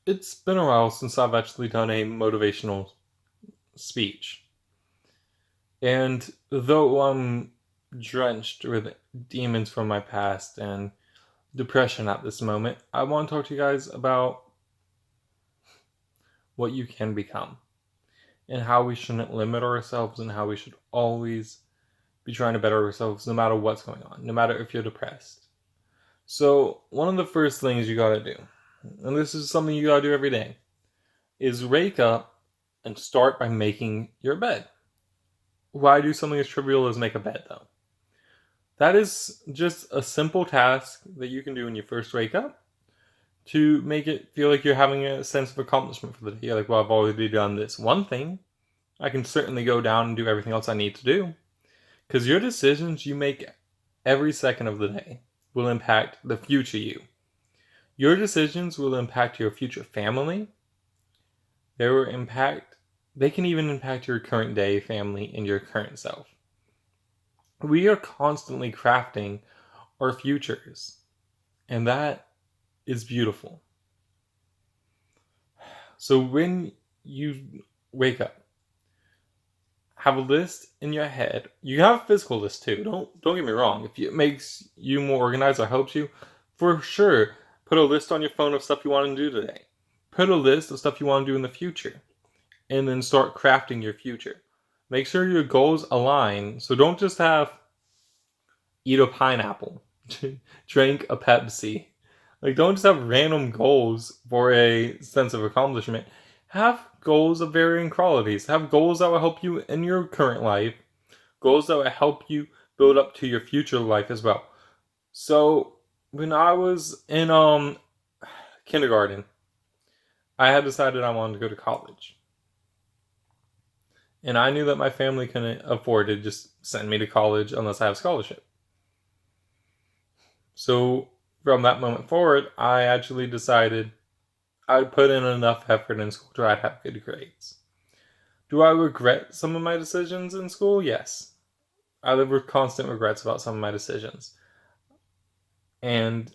It's been a while since I've actually done a motivational speech. And though I'm drenched with demons from my past and depression at this moment, I want to talk to you guys about what you can become and how we shouldn't limit ourselves and how we should always be trying to better ourselves no matter what's going on, no matter if you're depressed. So, one of the first things you gotta do, and this is something you gotta do every day, is wake up and start by making your bed. Why do something as trivial as make a bed, though? That is just a simple task that you can do when you first wake up to make it feel like you're having a sense of accomplishment for the day. You're like, well, I've already done this one thing. I can certainly go down and do everything else I need to do. Because your decisions you make every second of the day will impact the future you. Your decisions will impact your future family. They can even impact your current day family and your current self. We are constantly crafting our futures, and that is beautiful. So when you wake up, have a list in your head. You can have a physical list too. Don't get me wrong. If it makes you more organized or helps you, for sure, put a list on your phone of stuff you want to do today. Put a list of stuff you want to do in the future, and then start crafting your future. Make sure your goals align. So don't just have eat a pineapple, drink a Pepsi. Like, don't just have random goals for a sense of accomplishment. Have goals of varying qualities. Have goals that will help you in your current life, goals that will help you build up to your future life as well. So, when I was in kindergarten, I had decided I wanted to go to college. And I knew that my family couldn't afford to just send me to college unless I have a scholarship. So from that moment forward, I actually decided I'd put in enough effort in school to I'd have good grades. Do I regret some of my decisions in school? Yes. I live with constant regrets about some of my decisions. And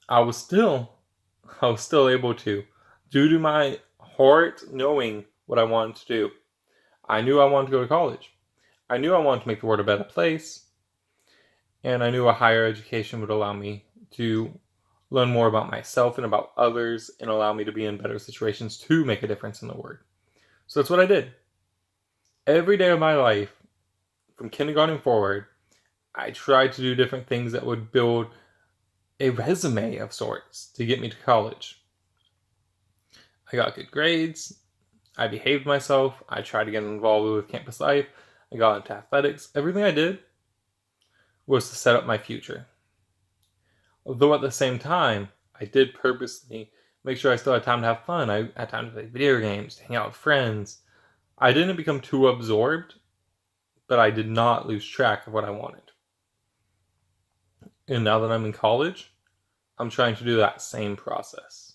I was still I was still able to, due to my heart knowing what I wanted to do. I knew I wanted to go to college. I knew I wanted to make the world a better place. And I knew a higher education would allow me to learn more about myself and about others and allow me to be in better situations to make a difference in the world. So that's what I did. Every day of my life, from kindergarten forward, I tried to do different things that would build a resume of sorts to get me to college. I got good grades. I behaved myself. I tried to get involved with campus life. I got into athletics. Everything I did was to set up my future. Although at the same time, I did purposely make sure I still had time to have fun. I had time to play video games, to hang out with friends. I didn't become too absorbed, but I did not lose track of what I wanted. And now that I'm in college, I'm trying to do that same process.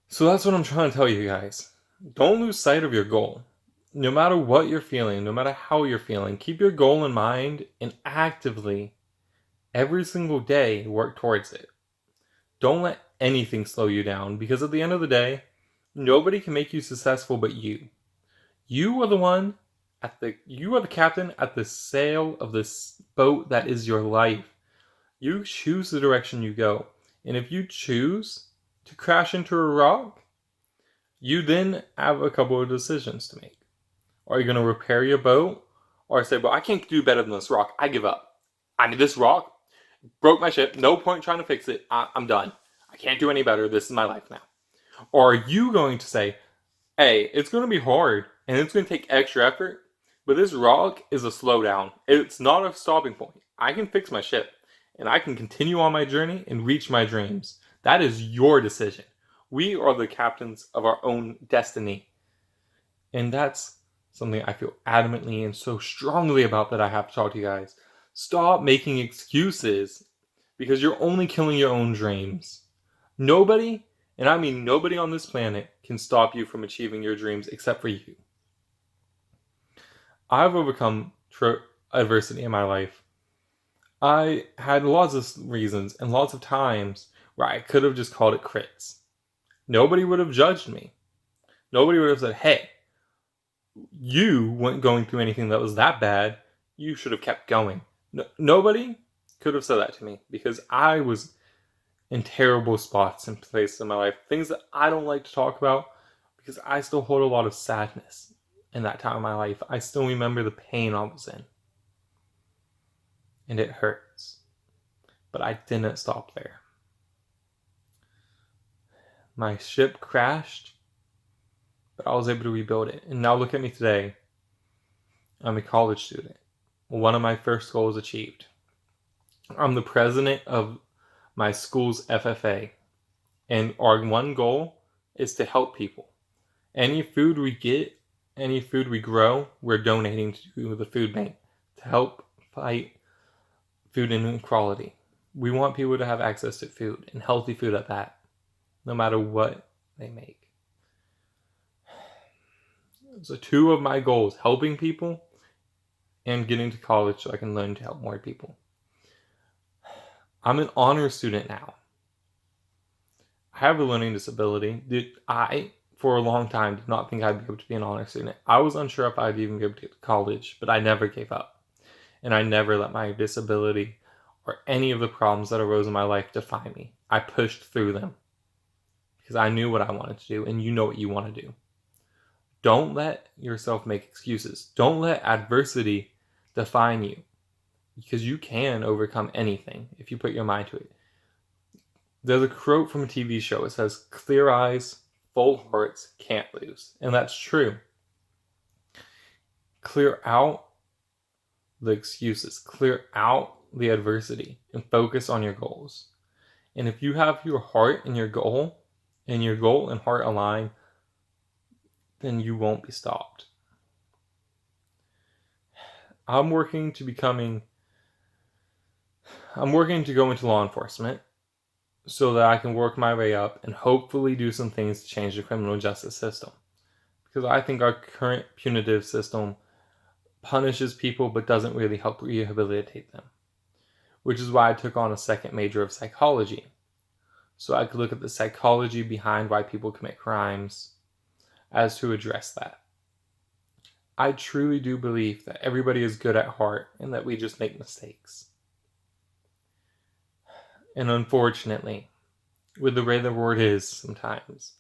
So that's what I'm trying to tell you guys. Don't lose sight of your goal. No matter what you're feeling, no matter how you're feeling, keep your goal in mind and actively, every single day, work towards it. Don't let anything slow you down because at the end of the day, nobody can make you successful but you. You are the one you are the captain at the sail of this boat that is your life. You choose the direction you go. And if you choose to crash into a rock, you then have a couple of decisions to make. Are you going to repair your boat? Or say, well, I can't do better than this rock. I give up. I mean, this rock broke my ship. No point trying to fix it. I'm done. I can't do any better. This is my life now. Or are you going to say, hey, it's going to be hard and it's going to take extra effort, but this rock is a slowdown. It's not a stopping point. I can fix my ship and I can continue on my journey and reach my dreams. That is your decision. We are the captains of our own destiny. And that's something I feel adamantly and so strongly about that I have to talk to you guys. Stop making excuses because you're only killing your own dreams. Nobody, and I mean nobody on this planet, can stop you from achieving your dreams except for you. I've overcome adversity in my life. I had lots of reasons and lots of times where I could have just called it crits. Nobody would have judged me. Nobody would have said, hey, you weren't going through anything that was that bad. You should have kept going. Nobody could have said that to me because I was in terrible spots and places in my life. Things that I don't like to talk about because I still hold a lot of sadness in that time of my life. I still remember the pain I was in. And it hurts. But I didn't stop there. My ship crashed, but I was able to rebuild it. And now look at me today. I'm a college student. One of my first goals achieved. I'm the president of my school's FFA. And our one goal is to help people. Any food we get, any food we grow, we're donating to the food bank to help fight food inequality. We want people to have access to food, and healthy food at that, no matter what they make. So 2 of my goals, helping people and getting to college so I can learn to help more people. I'm an honor student now. I have a learning disability. I, for a long time, did not think I'd be able to be an honor student. I was unsure if I'd even be able to get to college, but I never gave up. And I never let my disability or any of the problems that arose in my life define me. I pushed through them because I knew what I wanted to do, and you know what you want to do. Don't let yourself make excuses. Don't let adversity define you, because you can overcome anything if you put your mind to it. There's a quote from a TV show. It says, clear eyes, full hearts can't lose. And that's true. Clear out the excuses. Clear out the adversity and focus on your goals. And if you have your heart and your goal and heart align, then you won't be stopped. I'm working to go into law enforcement so that I can work my way up and hopefully do some things to change the criminal justice system. Because I think our current punitive system punishes people but doesn't really help rehabilitate them. Which is why I took on a second major of psychology. So I could look at the psychology behind why people commit crimes as to address that. I truly do believe that everybody is good at heart and that we just make mistakes. And unfortunately, with the way the world is sometimes,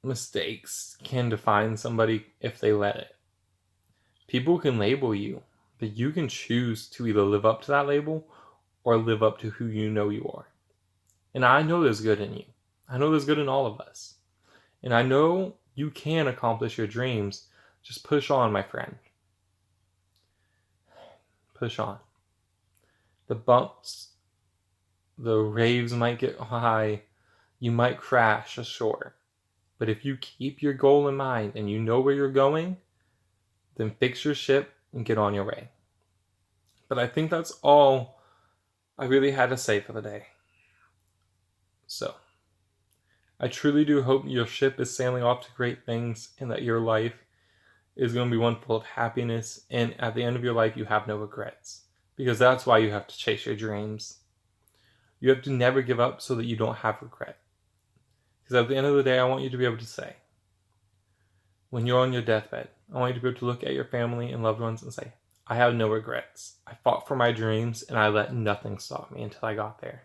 mistakes can define somebody if they let it. People can label you, but you can choose to either live up to that label or live up to who you know you are. And I know there's good in you. I know there's good in all of us. And I know you can accomplish your dreams. Just push on, my friend. Push on. The bumps, the waves might get high. You might crash ashore. But if you keep your goal in mind and you know where you're going, then fix your ship and get on your way. But I think that's all I really had to say for the day. So, I truly do hope your ship is sailing off to great things and that your life is going to be one full of happiness, and at the end of your life you have no regrets. Because that's why you have to chase your dreams. You have to never give up so that you don't have regret. Because at the end of the day, I want you to be able to say, when you're on your deathbed, I want you to be able to look at your family and loved ones and say, I have no regrets. I fought for my dreams and I let nothing stop me until I got there.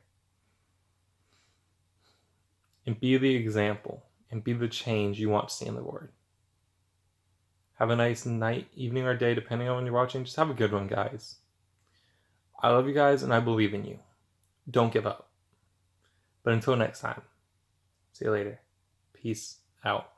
And be the example and be the change you want to see in the world. Have a nice night, evening, or day, depending on when you're watching. Just have a good one, guys. I love you guys and I believe in you. Don't give up. But until next time, see you later. Peace out.